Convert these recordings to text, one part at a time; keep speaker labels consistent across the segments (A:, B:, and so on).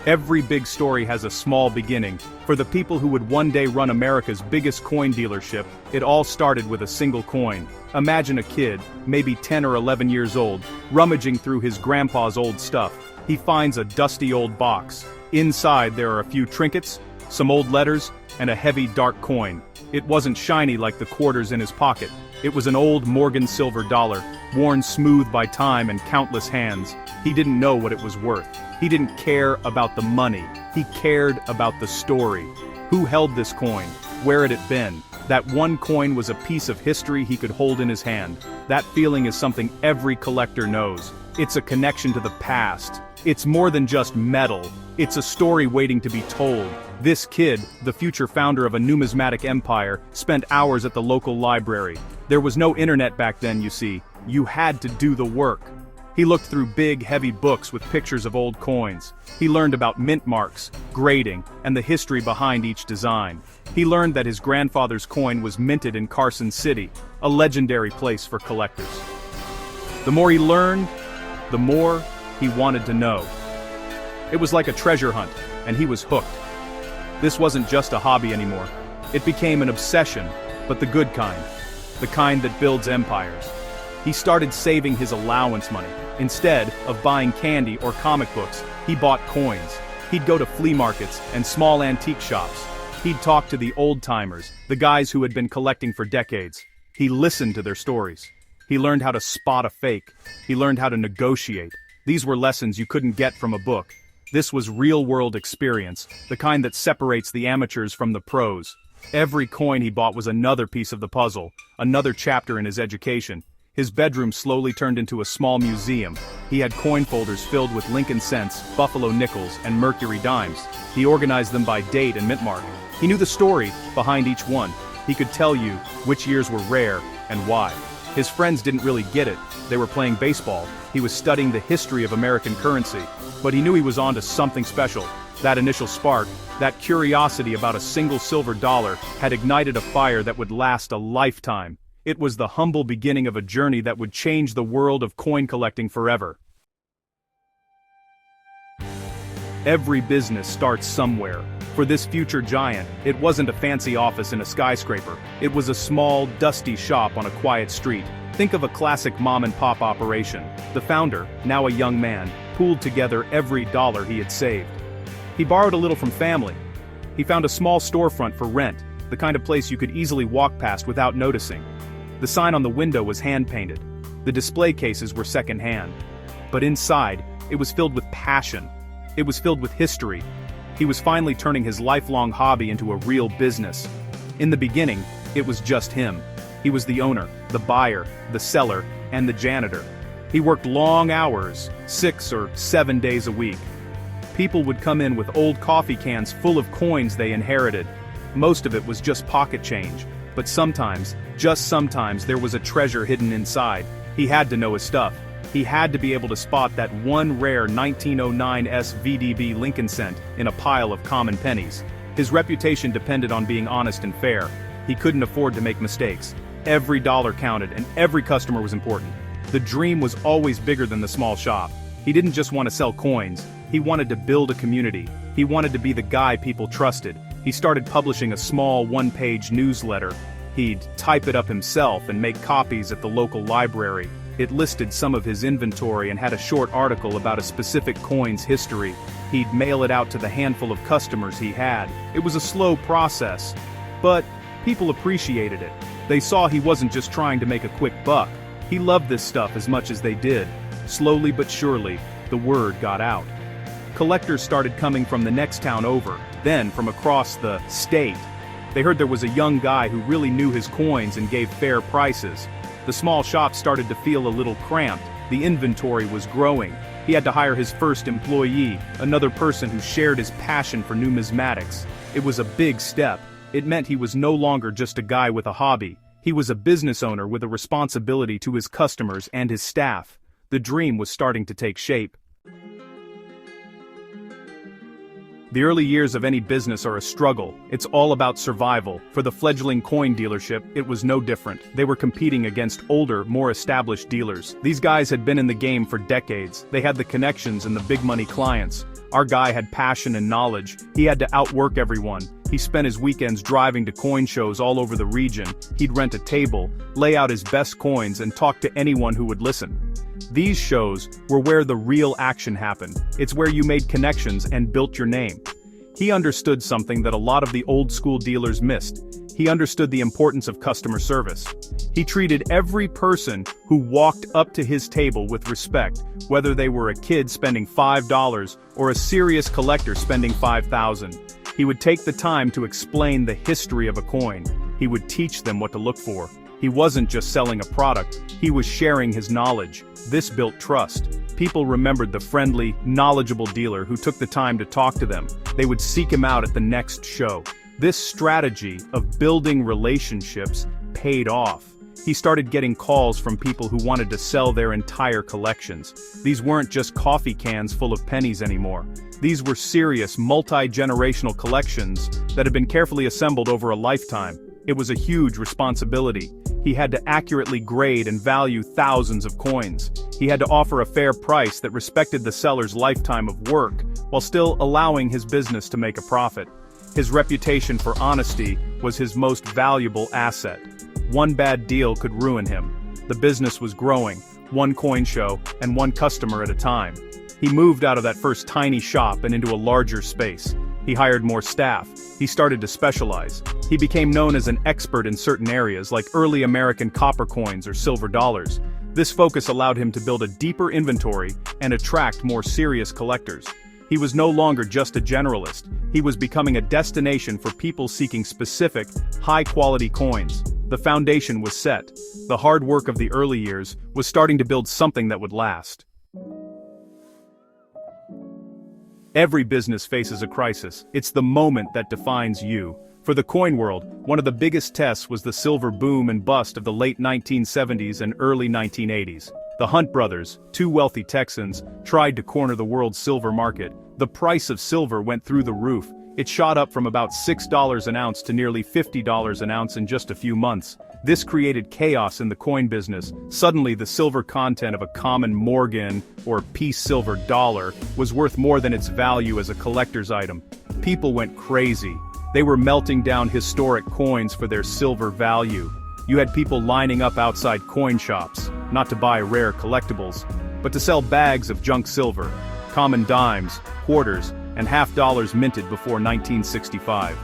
A: Every big story has a small beginning. For the people who would one day run America's biggest coin dealership, it all started with a single coin. Imagine a kid, maybe 10 or 11 years old, rummaging through his grandpa's old stuff. He finds a dusty old box. Inside there are a few trinkets, some old letters, and a heavy dark coin. It wasn't shiny like the quarters in his pocket. It was an old Morgan silver dollar, worn smooth by time and countless hands. He didn't know what it was worth. He didn't care about the money. He cared about the story. Who held this coin? Where had it been? That one coin was a piece of history he could hold in his hand. That feeling is something every collector knows. It's a connection to the past. It's more than just metal. It's a story waiting to be told. This kid, the future founder of a numismatic empire, spent hours at the local library. There was no internet back then, you see. You had to do the work. He looked through big, heavy books with pictures of old coins. He learned about mint marks, grading, and the history behind each design. He learned that his grandfather's coin was minted in Carson City, a legendary place for collectors. The more he learned, the more he wanted to know. It was like a treasure hunt, and he was hooked. This wasn't just a hobby anymore. It became an obsession, but the good kind. The kind that builds empires. He started saving his allowance money. Instead of buying candy or comic books, he bought coins. He'd go to flea markets and small antique shops. He'd talk to the old-timers, the guys who had been collecting for decades. He listened to their stories. He learned how to spot a fake. He learned how to negotiate. These were lessons you couldn't get from a book. This was real-world experience, the kind that separates the amateurs from the pros. Every coin he bought was another piece of the puzzle, another chapter in his education. His bedroom slowly turned into a small museum. He had coin folders filled with Lincoln cents, Buffalo nickels, and Mercury dimes. He organized them by date and mint mark. He knew the story behind each one. He could tell you which years were rare and why. His friends didn't really get it. They were playing baseball. He was studying the history of American currency. But he knew he was onto something special. That initial spark, that curiosity about a single silver dollar, had ignited a fire that would last a lifetime. It was the humble beginning of a journey that would change the world of coin collecting forever. Every business starts somewhere. For this future giant, it wasn't a fancy office in a skyscraper. It was a small, dusty shop on a quiet street. Think of a classic mom-and-pop operation. The founder, now a young man, pooled together every dollar he had saved. He borrowed a little from family. He found a small storefront for rent, the kind of place you could easily walk past without noticing. The sign on the window was hand-painted. The display cases were second-hand. But inside, it was filled with passion. It was filled with history. He was finally turning his lifelong hobby into a real business. In the beginning, it was just him. He was the owner, the buyer, the seller, and the janitor. He worked long hours, 6 or 7 days a week. People would come in with old coffee cans full of coins they inherited. Most of it was just pocket change. But sometimes, just sometimes, there was a treasure hidden inside. He had to know his stuff. He had to be able to spot that one rare 1909 SVDB Lincoln cent in a pile of common pennies. His reputation depended on being honest and fair. He couldn't afford to make mistakes. Every dollar counted and every customer was important. The dream was always bigger than the small shop. He didn't just want to sell coins. He wanted to build a community. He wanted to be the guy people trusted. He started publishing a small one-page newsletter. He'd type it up himself and make copies at the local library. It listed some of his inventory and had a short article about a specific coin's history. He'd mail it out to the handful of customers he had. It was a slow process, but people appreciated it. They saw he wasn't just trying to make a quick buck. He loved this stuff as much as they did. Slowly but surely, the word got out. Collectors started coming from the next town over, then from across the state. They heard there was a young guy who really knew his coins and gave fair prices. The small shop started to feel a little cramped. The inventory was growing. He had to hire his first employee, another person who shared his passion for numismatics. It was a big step. It meant he was no longer just a guy with a hobby. He was a business owner with a responsibility to his customers and his staff. The dream was starting to take shape. The early years of any business are a struggle. It's all about survival. For the fledgling coin dealership, it was no different. They were competing against older, more established dealers. These guys had been in the game for decades. They had the connections and the big money clients. Our guy had passion and knowledge. He had to outwork everyone. He spent his weekends driving to coin shows all over the region. He'd rent a table, lay out his best coins, and talk to anyone who would listen. These shows were where the real action happened. It's where you made connections and built your name. He understood something that a lot of the old-school dealers missed. He understood the importance of customer service. He treated every person who walked up to his table with respect, whether they were a kid spending $5 or a serious collector spending $5,000. He would take the time to explain the history of a coin. He would teach them what to look for. He wasn't just selling a product, he was sharing his knowledge. This built trust. People remembered the friendly, knowledgeable dealer who took the time to talk to them. They would seek him out at the next show. This strategy of building relationships paid off. He started getting calls from people who wanted to sell their entire collections. These weren't just coffee cans full of pennies anymore. These were serious, multi-generational collections that had been carefully assembled over a lifetime. It was a huge responsibility. He had to accurately grade and value thousands of coins. He had to offer a fair price that respected the seller's lifetime of work, while still allowing his business to make a profit. His reputation for honesty was his most valuable asset. One bad deal could ruin him. The business was growing, one coin show and one customer at a time. He moved out of that first tiny shop and into a larger space. He hired more staff. He started to specialize. He became known as an expert in certain areas like early American copper coins or silver dollars. This focus allowed him to build a deeper inventory and attract more serious collectors. He was no longer just a generalist. He was becoming a destination for people seeking specific, high-quality coins. The foundation was set. The hard work of the early years was starting to build something that would last. Every business faces a crisis. It's the moment that defines you. For the coin world, one of the biggest tests was the silver boom and bust of the late 1970s and early 1980s. The Hunt brothers, two wealthy Texans, tried to corner the world's silver market. The price of silver went through the roof. It shot up from about $6 an ounce to nearly $50 an ounce in just a few months. This created chaos in the coin business. Suddenly, the silver content of a common Morgan or piece silver dollar was worth more than its value as a collector's item. People went crazy. They were melting down historic coins for their silver value. You had people lining up outside coin shops, not to buy rare collectibles, but to sell bags of junk silver, common dimes, quarters, and half dollars minted before 1965.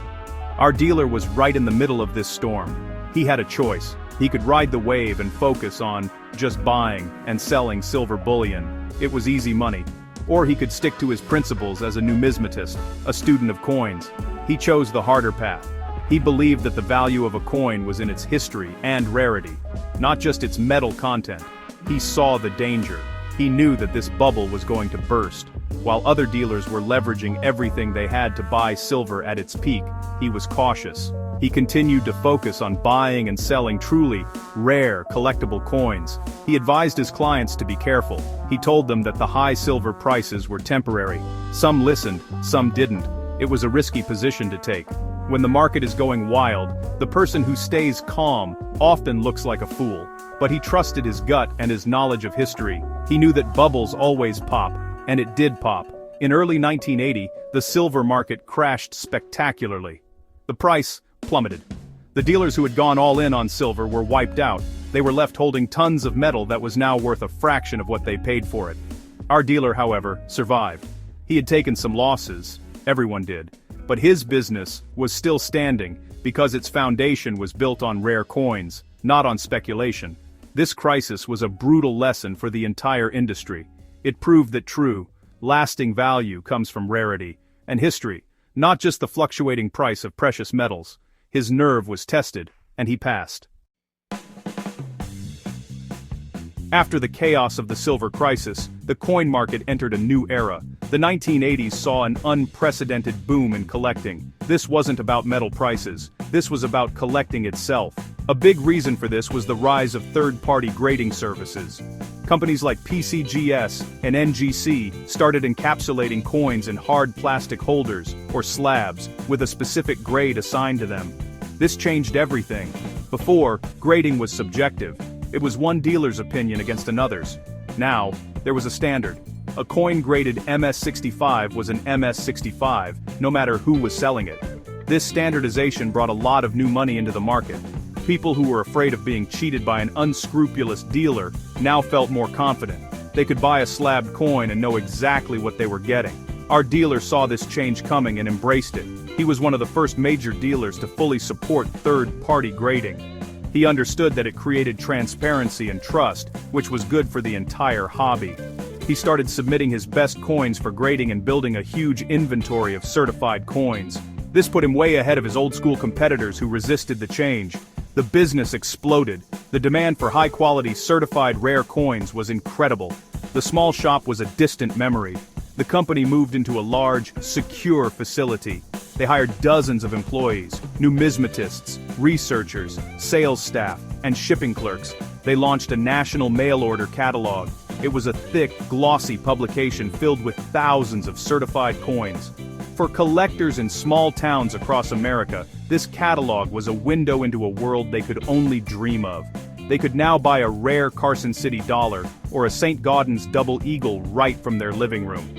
A: Our dealer was right in the middle of this storm. He had a choice. He could ride the wave and focus on just buying and selling silver bullion. It was easy money. Or he could stick to his principles as a numismatist, a student of coins. He chose the harder path. He believed that the value of a coin was in its history and rarity, not just its metal content. He saw the danger. He knew that this bubble was going to burst. While other dealers were leveraging everything they had to buy silver at its peak, he was cautious. He continued to focus on buying and selling truly rare, collectible coins. He advised his clients to be careful. He told them that the high silver prices were temporary. Some listened, some didn't. It was a risky position to take. When the market is going wild, the person who stays calm often looks like a fool. But he trusted his gut and his knowledge of history. He knew that bubbles always pop, and it did pop. In early 1980, the silver market crashed spectacularly. The price plummeted. The dealers who had gone all in on silver were wiped out. They were left holding tons of metal that was now worth a fraction of what they paid for it. Our dealer, however, survived. He had taken some losses, everyone did, but his business was still standing because its foundation was built on rare coins, not on speculation. This crisis was a brutal lesson for the entire industry. It proved that true, lasting value comes from rarity and history, not just the fluctuating price of precious metals. His nerve was tested, and he passed. After the chaos of the silver crisis, the coin market entered a new era. The 1980s saw an unprecedented boom in collecting. This wasn't about metal prices. This was about collecting itself. A big reason for this was the rise of third-party grading services. Companies like PCGS and NGC started encapsulating coins in hard plastic holders, or slabs, with a specific grade assigned to them. This changed everything. Before, grading was subjective. It was one dealer's opinion against another's. Now, there was a standard. A coin graded MS-65 was an MS-65, no matter who was selling it. This standardization brought a lot of new money into the market. People who were afraid of being cheated by an unscrupulous dealer now felt more confident. They could buy a slabbed coin and know exactly what they were getting. Our dealer saw this change coming and embraced it. He was one of the first major dealers to fully support third-party grading. He understood that it created transparency and trust, which was good for the entire hobby. He started submitting his best coins for grading and building a huge inventory of certified coins. This put him way ahead of his old-school competitors who resisted the change. The business exploded. The demand for high-quality certified rare coins was incredible. The small shop was a distant memory. The company moved into a large, secure facility. They hired dozens of employees, numismatists, researchers, sales staff, and shipping clerks. They launched a national mail-order catalog. It was a thick, glossy publication filled with thousands of certified coins. For collectors in small towns across America, this catalog was a window into a world they could only dream of. They could now buy a rare Carson City dollar or a St. Gaudens double eagle right from their living room.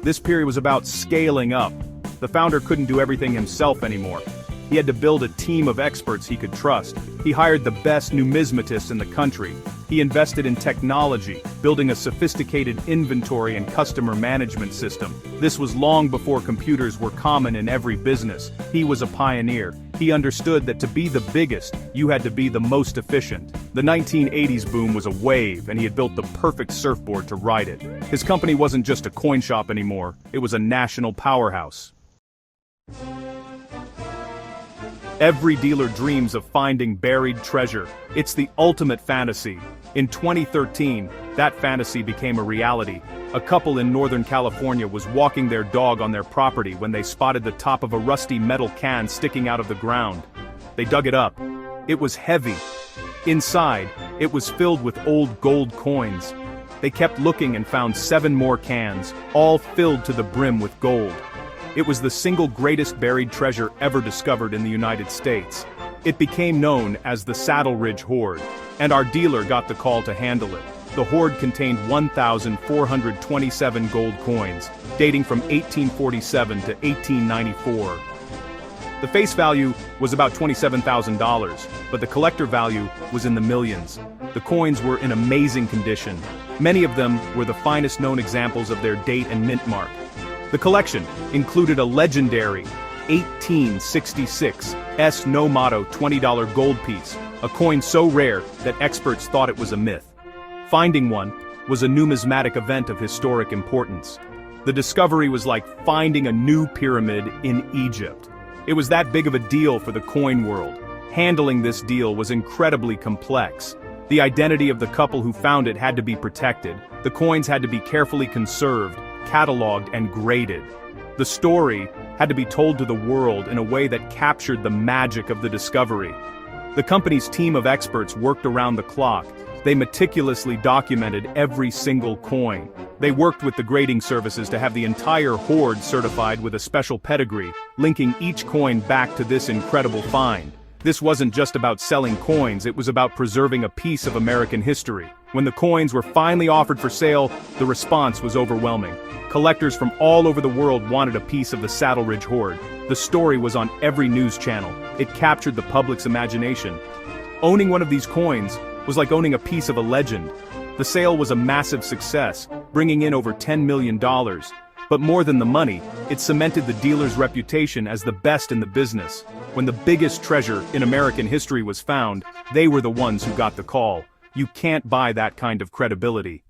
A: This period was about scaling up. The founder couldn't do everything himself anymore. He had to build a team of experts he could trust. He hired the best numismatists in the country. He invested in technology, building a sophisticated inventory and customer management system. This was long before computers were common in every business. He was a pioneer. He understood that to be the biggest, you had to be the most efficient. The 1980s boom was a wave, and he had built the perfect surfboard to ride it. His company wasn't just a coin shop anymore, it was a national powerhouse. Every dealer dreams of finding buried treasure. It's the ultimate fantasy. In 2013, that fantasy became a reality. A couple in Northern California was walking their dog on their property when they spotted the top of a rusty metal can sticking out of the ground. They dug it up. It was heavy. Inside, it was filled with old gold coins. They kept looking and found 7 more cans, all filled to the brim with gold. It was the single greatest buried treasure ever discovered in the United States. It became known as the Saddle Ridge Hoard, and our dealer got the call to handle it. The hoard contained 1,427 gold coins, dating from 1847 to 1894. The face value was about $27,000, but the collector value was in the millions. The coins were in amazing condition. Many of them were the finest known examples of their date and mint mark. The collection included a legendary 1866 S. No Motto $20 gold piece, a coin so rare that experts thought it was a myth. Finding one was a numismatic event of historic importance. The discovery was like finding a new pyramid in Egypt. It was that big of a deal for the coin world. Handling this deal was incredibly complex. The identity of the couple who found it had to be protected. The coins had to be carefully conserved, cataloged, and graded. The story had to be told to the world in a way that captured the magic of the discovery. The company's team of experts worked around the clock. They meticulously documented every single coin. They worked with the grading services to have the entire hoard certified with a special pedigree, linking each coin back to this incredible find. This wasn't just about selling coins, it was about preserving a piece of American history. When the coins were finally offered for sale, the response was overwhelming. Collectors from all over the world wanted a piece of the Saddle Ridge Hoard. The story was on every news channel. It captured the public's imagination. Owning one of these coins was like owning a piece of a legend. The sale was a massive success, bringing in over $10 million. But more than the money, it cemented the dealer's reputation as the best in the business. When the biggest treasure in American history was found, they were the ones who got the call. You can't buy that kind of credibility.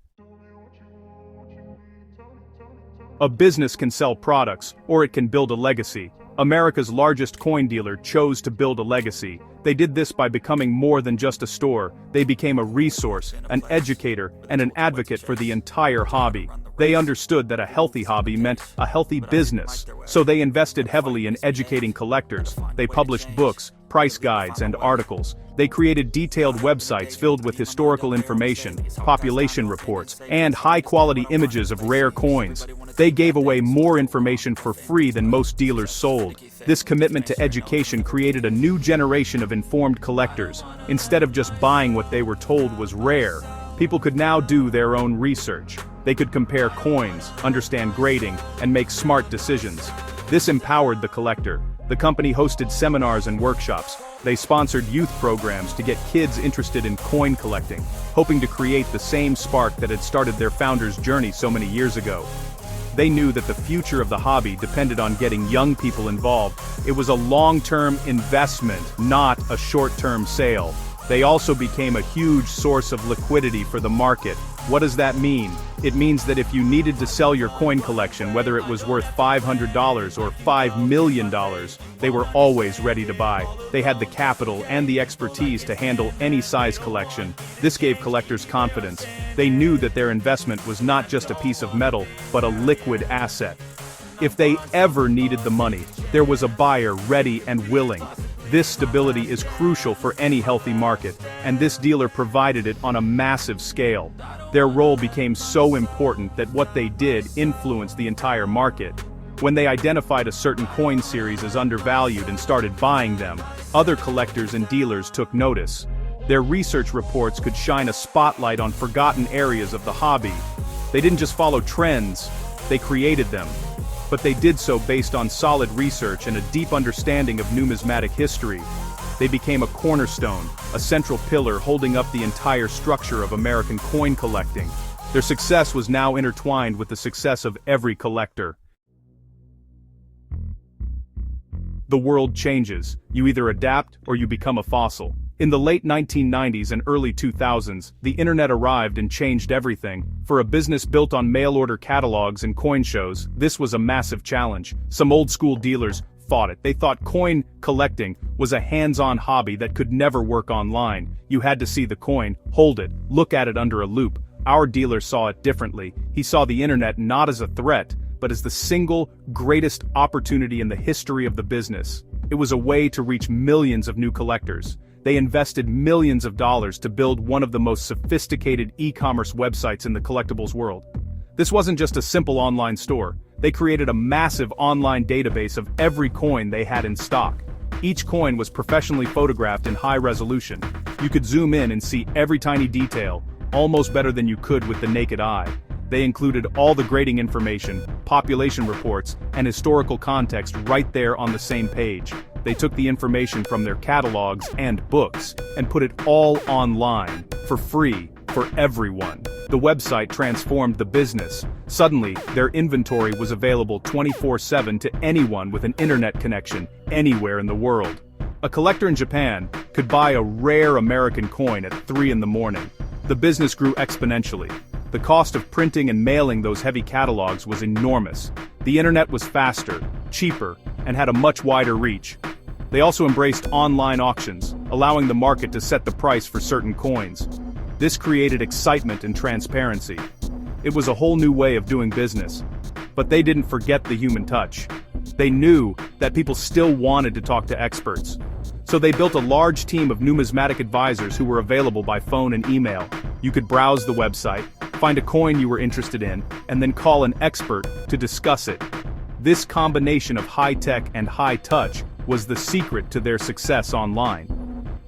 A: A business can sell products, or it can build a legacy. America's largest coin dealer chose to build a legacy. They did this by becoming more than just a store. They became a resource, an educator, and an advocate for the entire hobby. They understood that a healthy hobby meant a healthy business, so they invested heavily in educating collectors. They published books, price guides, and articles. They created detailed websites filled with historical information, population reports, and high-quality images of rare coins. They gave away more information for free than most dealers sold. This commitment to education created a new generation of informed collectors. Instead of just buying what they were told was rare, people could now do their own research. They could compare coins, understand grading, and make smart decisions. This empowered the collector. The company hosted seminars and workshops. They sponsored youth programs to get kids interested in coin collecting, hoping to create the same spark that had started their founder's journey so many years ago. They knew that the future of the hobby depended on getting young people involved. It was a long-term investment, not a short-term sale. They also became a huge source of liquidity for the market. What does that mean? It means that if you needed to sell your coin collection, whether it was worth $500 or $5 million, they were always ready to buy. They had the capital and the expertise to handle any size collection. This gave collectors confidence. They knew that their investment was not just a piece of metal, but a liquid asset. If they ever needed the money, there was a buyer ready and willing. This stability is crucial for any healthy market, and this dealer provided it on a massive scale. Their role became so important that what they did influenced the entire market. When they identified a certain coin series as undervalued and started buying them, other collectors and dealers took notice. Their research reports could shine a spotlight on forgotten areas of the hobby. They didn't just follow trends, they created them. But they did so based on solid research and a deep understanding of numismatic history. They became a cornerstone, a central pillar holding up the entire structure of American coin collecting. Their success was now intertwined with the success of every collector. The world changes. You either adapt or you become a fossil. In the late 1990s and early 2000s, the internet arrived and changed everything. For a business built on mail-order catalogs and coin shows, this was a massive challenge. Some old-school dealers fought it. They thought coin collecting was a hands-on hobby that could never work online. You had to see the coin, hold it, look at it under a loupe. Our dealer saw it differently. He saw the internet not as a threat, but as the single greatest opportunity in the history of the business. It was a way to reach millions of new collectors. They invested millions of dollars to build one of the most sophisticated e-commerce websites in the collectibles world. This wasn't just a simple online store. They created a massive online database of every coin they had in stock. Each coin was professionally photographed in high resolution. You could zoom in and see every tiny detail, almost better than you could with the naked eye. They included all the grading information, population reports, and historical context right there on the same page. They took the information from their catalogs and books and put it all online, for free, for everyone. The website transformed the business. Suddenly, their inventory was available 24/7 to anyone with an internet connection, anywhere in the world. A collector in Japan could buy a rare American coin at 3 in the morning. The business grew exponentially. The cost of printing and mailing those heavy catalogs was enormous. The internet was faster, cheaper, and had a much wider reach. They also embraced online auctions, allowing the market to set the price for certain coins. This created excitement and transparency. It was a whole new way of doing business. But they didn't forget the human touch. They knew that people still wanted to talk to experts. So they built a large team of numismatic advisors who were available by phone and email. You could browse the website, find a coin you were interested in, and then call an expert to discuss it. This combination of high-tech and high-touch was the secret to their success online.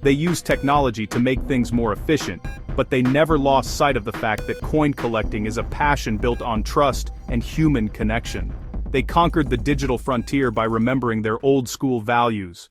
A: They used technology to make things more efficient, but they never lost sight of the fact that coin collecting is a passion built on trust and human connection. They conquered the digital frontier by remembering their old-school values.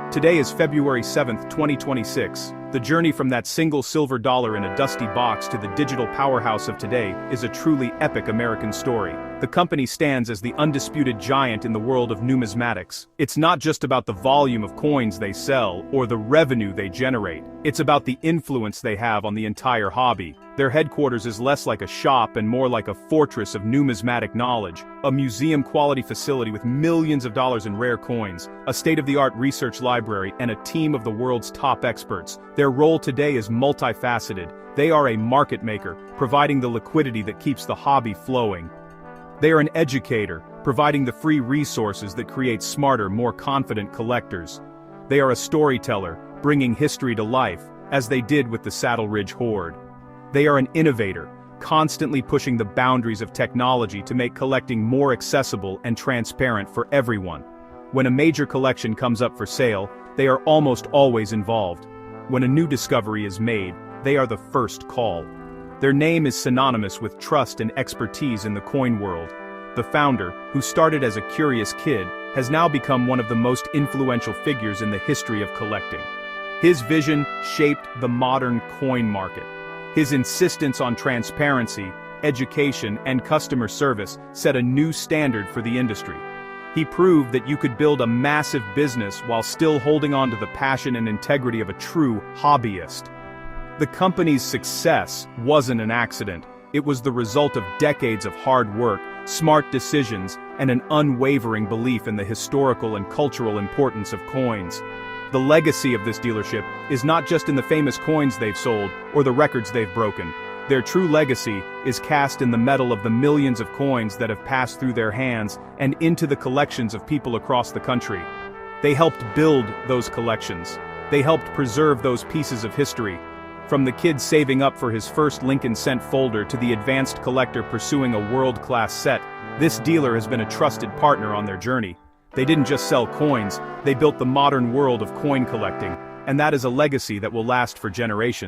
A: Today is February 7th, 2026. The journey from that single silver dollar in a dusty box to the digital powerhouse of today is a truly epic American story. The company stands as the undisputed giant in the world of numismatics. It's not just about the volume of coins they sell or the revenue they generate. It's about the influence they have on the entire hobby. Their headquarters is less like a shop and more like a fortress of numismatic knowledge, a museum-quality facility with millions of dollars in rare coins, a state-of-the-art research library, and a team of the world's top experts. Their role today is multifaceted. They are a market maker, providing the liquidity that keeps the hobby flowing. They are an educator, providing the free resources that create smarter, more confident collectors. They are a storyteller, bringing history to life, as they did with the Saddle Ridge Hoard. They are an innovator, constantly pushing the boundaries of technology to make collecting more accessible and transparent for everyone. When a major collection comes up for sale, they are almost always involved. When a new discovery is made, they are the first call. Their name is synonymous with trust and expertise in the coin world. The founder, who started as a curious kid, has now become one of the most influential figures in the history of collecting. His vision shaped the modern coin market. His insistence on transparency, education, and customer service set a new standard for the industry. He proved that you could build a massive business while still holding on to the passion and integrity of a true hobbyist. The company's success wasn't an accident. It was the result of decades of hard work, smart decisions, and an unwavering belief in the historical and cultural importance of coins. The legacy of this dealership is not just in the famous coins they've sold or the records they've broken. Their true legacy is cast in the metal of the millions of coins that have passed through their hands and into the collections of people across the country. They helped build those collections. They helped preserve those pieces of history. From the kid saving up for his first Lincoln cent folder to the advanced collector pursuing a world-class set, this dealer has been a trusted partner on their journey. They didn't just sell coins, they built the modern world of coin collecting, and that is a legacy that will last for generations.